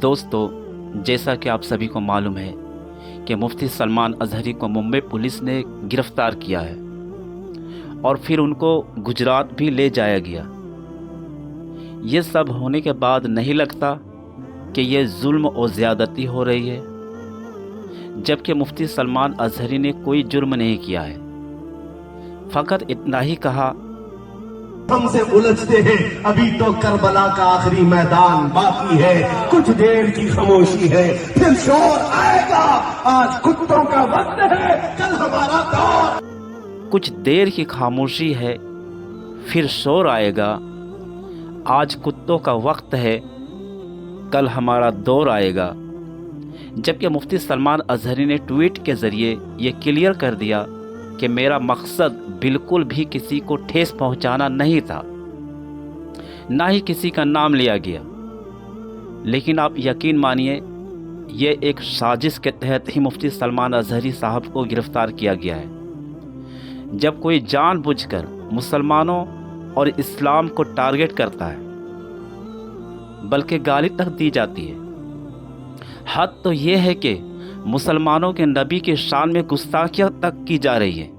दोस्तों, जैसा कि आप सभी को मालूम है कि मुफ्ती सलमान अज़हरी को मुंबई पुलिस ने गिरफ़्तार किया है और फिर उनको गुजरात भी ले जाया गया। ये सब होने के बाद नहीं लगता कि ये जुल्म और ज़्यादती हो रही है, जबकि मुफ्ती सलमान अज़हरी ने कोई जुर्म नहीं किया है। फ़कत इतना ही कहा, हमसे उलझते हैं, अभी तो करबला का आखिरी मैदान बाकी है, कुछ देर की खामोशी है, फिर शोर आएगा, आज कुत्तों का वक्त है, कल हमारा दौर। कुछ देर की खामोशी है, फिर शोर आएगा, आज कुत्तों का वक्त है, कल हमारा दौर आएगा। जबकि मुफ्ती सलमान अज़हरी ने ट्वीट के ज़रिए ये क्लियर कर दिया कि मेरा मकसद बिल्कुल भी किसी को ठेस पहुंचाना नहीं था, ना ही किसी का नाम लिया गया। लेकिन आप यकीन मानिए, ये एक साजिश के तहत ही मुफ्ती सलमान अज़हरी साहब को गिरफ़्तार किया गया है। जब कोई जानबूझकर मुसलमानों और इस्लाम को टारगेट करता है, बल्कि गाली तक दी जाती है। हद तो ये है कि मुसलमानों के नबी की शान में गुस्ताखियाँ तक की जा रही है।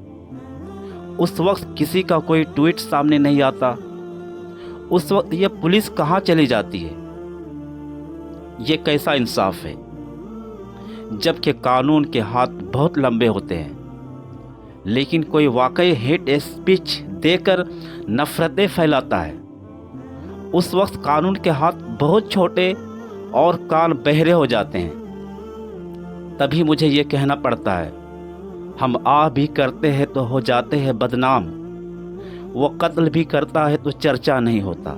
उस वक्त किसी का कोई ट्वीट सामने नहीं आता। उस वक्त ये पुलिस कहाँ चली जाती है? ये कैसा इंसाफ है? जबकि कानून के हाथ बहुत लंबे होते हैं, लेकिन कोई वाकई हेट स्पीच देकर नफ़रतें फैलाता है। उस वक्त कानून के हाथ बहुत छोटे और कान बहरे हो जाते हैं। तभी मुझे ये कहना पड़ता है, हम भी करते हैं तो हो जाते हैं बदनाम, वो कत्ल भी करता है तो चर्चा नहीं होता।